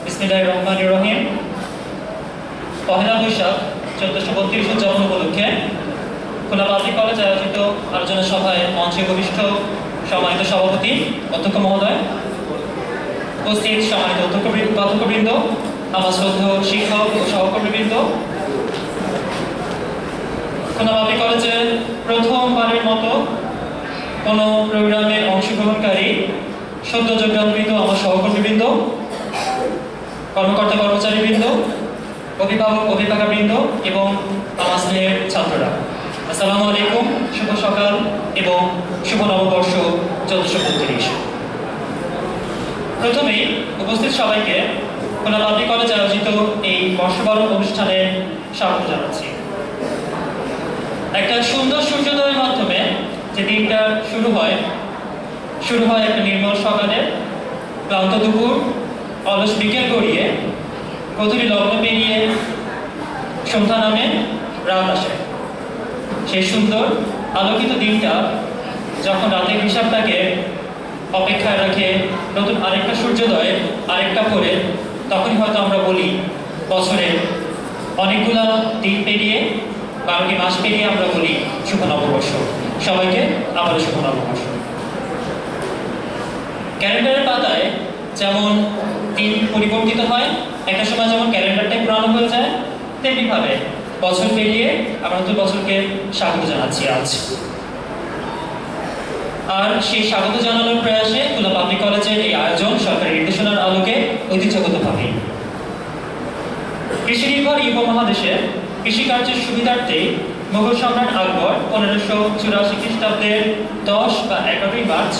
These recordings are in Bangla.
বিসমিল্লাহির রহমানির রহিম। পহেলা বৈশাখ 1432 উদযাপন উপলক্ষে খুলনা পাবলিক কলেজ আয়োজিত আলোচনা সভায় মঞ্চে উপবিষ্ট সম্মানিত সভাপতি অধ্যক্ষ মহোদয়, উপস্থিত সম্মানিত অধ্যক্ষবৃন্দ, আমার শ্রদ্ধেয় শিক্ষক ও সহকর্মীবৃন্দ, খুলনা পাবলিক কলেজে প্রথমবারের মতো কোনো প্রোগ্রামে অংশগ্রহণকারী সদ্য যোগদানবৃন্দ, আমার সহকর্মীবৃন্দ, কর্মকর্তা কর্মচারীবৃন্দ, অভিভাবক অভিভাবকবৃন্দ এবং আমার স্নেহের ছাত্ররা, আসসালামু আলাইকুম, শুভ সকাল এবং শুভ নববর্ষ 1432। প্রথমেই উপস্থিত সবাইকে খুলনা পাবলিক কলেজ আয়োজিত এই বর্ষবরণ অনুষ্ঠানে স্বাগত জানাচ্ছি। একটা সুন্দর সূর্যোদয়ের মাধ্যমে যে দিনটা শুরু হয় একটা নির্মল সকালে, ক্লান্ত দুপুর, অলস বিকেল গড়িয়ে গধূলি লগ্ন পেরিয়ে সন্ধ্যা নামে রাত আসে। সেই সুন্দর আলোকিত দিনটা যখন রাতের হিসাবটাকে অপেক্ষায় রাখে নতুন আরেকটা সূর্যোদয়, আরেকটা ভোরে, তখনই হয়তো আমরা বলি বছরে অনেকগুলা দিন পেরিয়ে 12টি মাস পেরিয়ে আমরা বলি শুভ নববর্ষ। সবাইকে আবারও শুভ নববর্ষ। ক্যালেন্ডারের পাতায় যেমন দিন পরিবর্তিত হয়, একটা সময় যেমন ক্যালেন্ডারটাই পুরানো হয়ে যায়, তেমনিভাবে বছর পেরিয়ে আমরা নতুন বছরকে স্বাগত জানাচ্ছি আজ। আর সেই স্বাগত জানানোর প্রয়াসে খুলনা পাবলিক কলেজের এই আয়োজন সরকারি নির্দেশনার আলোকে ঐতিহ্যগতভাবে কৃষি নির্ভর এই উপমহাদেশে কৃষিকার্যের সুবিধার্থে মুঘল সম্রাট আকবর 1584 খ্রিস্টাব্দের 10 বা 11 মার্চ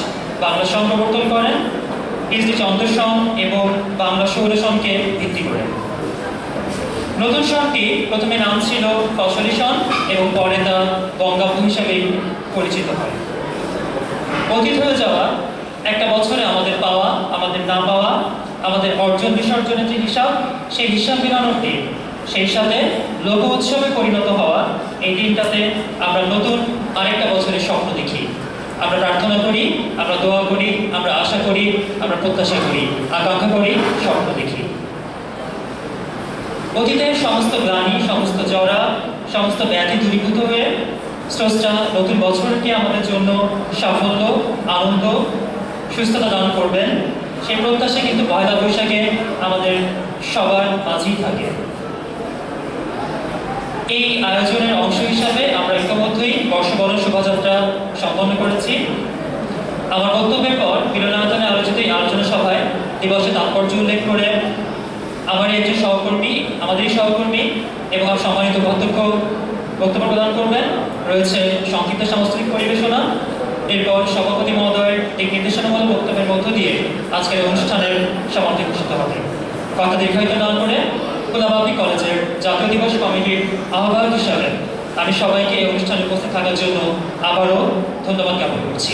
বাংলা সন প্রবর্তন করেন, ইংরেজি চন্দ্র সন এবং বাংলা সৌর সনকে ভিত্তি করে। নতুন সনটি প্রথমে নাম ছিল ফসলি সন এবং পরে তা বঙ্গাব্দ হিসাবে পরিচিত হয়। অতীত হয়ে যাওয়া একটা বছরে আমাদের পাওয়া, আমাদের না পাওয়া, আমাদের অর্জন বিসর্জনের যে হিসাব, সেই হিসাব মিলানোর দিন, সেই সাথে লোক উৎসবে পরিণত হওয়া এই দিনটাতে আমরা নতুন আরেকটা বছরের স্বপ্ন দেখি। আমরা প্রার্থনা করি, আমরা দোয়া করি, আমরা আশা করি, আমরা প্রত্যাশা করি, আকাঙ্ক্ষা করি, স্বপ্ন দেখি। অতীতের সমস্ত গ্লানি, সমস্ত জরা, সমস্ত ব্যাধি দূরীভূত হয়ে স্রষ্টা নতুন বছরকে আমাদের জন্য সাফল্য, আনন্দ, সুস্থতা দান করবেন, সেই প্রত্যাশা কিন্তু পয়লা বৈশাখে আমাদের সবার মাঝেই থাকে। এই আয়োজনের অংশ হিসাবে আমরা ইতিমধ্যেই বর্ষবরণ শোভাযাত্রা সম্পন্ন করেছি। আমার বক্তব্যের পর মিলনায়তনে আলোচিত এই আলোচনা সভায় দিবসের তাৎপর্য উল্লেখ করে আমাদের একজন সহকর্মী এবং সম্মানিত অধ্যক্ষ বক্তব্য প্রদান করবেন। রয়েছে সংক্ষিপ্ত সাংস্কৃতিক পরিবেশনা, এরপর সভাপতি মহোদয়ের দিক নির্দেশনামূলক বক্তব্যের মধ্য দিয়ে আজকের অনুষ্ঠানের সমাপ্তি ঘোষিত হবে। কথা দীর্ঘায়িত না করে খুলনা পাবলিক কলেজের জাতীয় দিবস কমিটির আহ্বায়ক হিসাবে আমি সবাইকে এই অনুষ্ঠানে উপস্থিত থাকার জন্য আবারও ধন্যবাদ জ্ঞাপন করছি।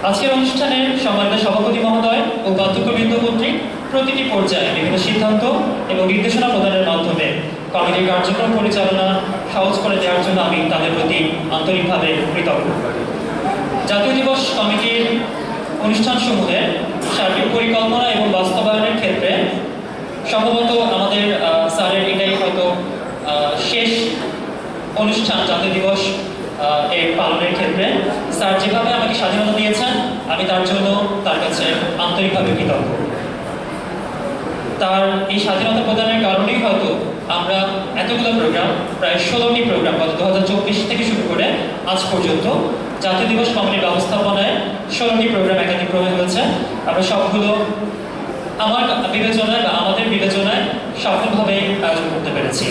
আজকের অনুষ্ঠানের সম্মানিত সভাপতি মহোদয় ও উপাধ্যক্ষবৃন্দ কর্তৃক প্রতিটি পর্যায়ে বিভিন্ন সিদ্ধান্ত এবং নির্দেশনা প্রদানের মাধ্যমে কমিটির কার্যক্রম পরিচালনা সহজ করে দেওয়ার জন্য আমি তাদের প্রতি আন্তরিকভাবে কৃতজ্ঞ। জাতীয় দিবস কমিটির অনুষ্ঠানসমূহের সার্বিক পরিকল্পনা এবং বাস্তবায়নের ক্ষেত্রে সম্ভবত আমাদের স্যারের এটাই হয়তো শেষ অনুষ্ঠান জাতীয় দিবস এর পালনের ক্ষেত্রে। স্যার যেভাবে আমাকে স্বাধীনতা দিয়েছেন, আমি তার জন্য তার কাছে আন্তরিকভাবে কৃতজ্ঞ। তার এই স্বাধীনতা প্রদানের কারণেই হয়তো আমরা এতগুলো প্রোগ্রাম, প্রায় 16টি প্রোগ্রাম গত 2024 থেকে শুরু করে আজ পর্যন্ত জাতীয় দিবস কমিটির ব্যবস্থাপনায় 16টি প্রোগ্রাম একাধিক্রমে হয়েছে। আমরা সবগুলো আমার বিবেচনায় বা আমাদের বিবেচনায় সফলভাবে আয়োজন করতে পেরেছি।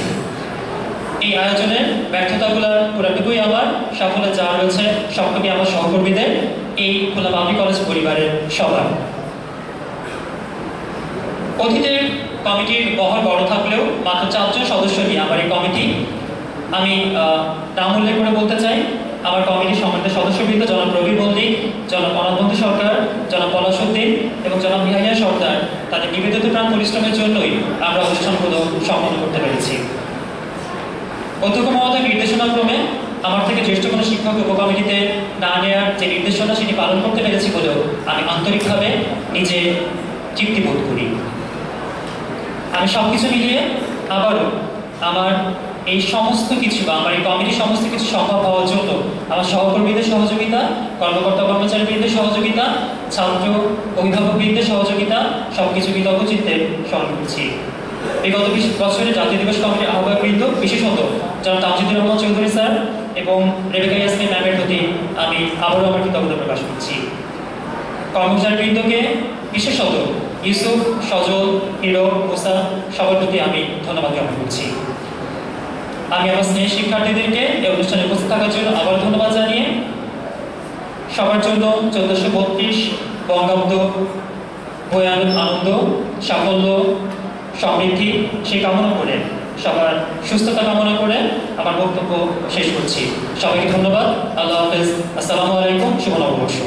এই আয়োজনের ব্যর্থতাগুলোর পুরাটুকুই আমার, সাফল্যে যা রয়েছে সবটুকুই আমার সহকর্মীদের, এই খুলনা পাবলিক কলেজ পরিবারের সবার। অতীতের কমিটির বহর বড় থাকলেও মাত্র 4 জন সদস্য নিয়ে আমার এই কমিটি। আমি নাম উল্লেখ করে বলতে চাই, আমার কমিটির সম্মানিত সদস্যবৃন্দ জনাব রবির মল্লিক, জনাব অনাথবন্ধু সরকার, জনাব পলাশুদ্দিন এবং জনাব মিহাইয়া সর্দার তাদের নিবেদিত প্রাণ পরিশ্রমের জন্যই আমরা অনুষ্ঠানগুলো সম্পন্ন করতে পেরেছি। অধ্যক্ষ মহোদয়ের নির্দেশনাক্রমে আমার থেকে জ্যেষ্ঠ কোনো শিক্ষক উপকমিটিতে না নেওয়ার যে নির্দেশনা সেটি পালন করতে পেরেছি বলেও আমি আন্তরিকভাবে নিজে তৃপ্তি বোধ করি। আমি সব কিছু মিলিয়ে আবারও আমার এই সমস্ত কিছু বা আমার এই কমিটির সমস্ত কিছু সম্ভব হওয়ার জন্য আমার সহকর্মীদের সহযোগিতা, কর্মকর্তা কর্মচারীবৃন্দের সহযোগিতা, ছাত্র অভিভাবকবৃন্দের সহযোগিতা সবকিছু কৃতজ্ঞ চিত্তে স্মরণ করছি। বিগত 20 বছরে জাতীয় দিবস কমিটির আহ্বায়কবৃন্দ, বিশেষত যারা তামজিদুর রহমান চৌধুরী স্যার এবং রেবেকা ইয়াসমিন ম্যামের প্রতি আমি আবারও আমার কৃতজ্ঞতা প্রকাশ করছি। কর্মচারীবৃন্দকে, বিশেষত ইউসুফ, সজল, হিরো, মুসা সবার প্রতি আমি ধন্যবাদ জ্ঞাপন করছি। আমি আমার স্নেহের শিক্ষার্থীদেরকে এই অনুষ্ঠানে উপস্থিত থাকার জন্য আবার ধন্যবাদ জানিয়ে সবার জন্য 1432 বঙ্গাব্দ ভয়ানক আনন্দ, সাফল্য, সমৃদ্ধি সেই কামনা করে, সবার সুস্থতা কামনা করে আমার বক্তব্য শেষ করছি। সবাইকে ধন্যবাদ। আল্লাহ হাফেজ। আসসালামু আলাইকুম। শুভ নববর্ষ।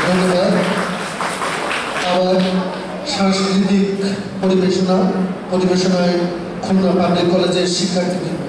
ধন্যবাদ। আবার সাংস্কৃতিক পরিবেশনায় খুলনা পাবলিক কলেজের শিক্ষার্থীবৃন্দ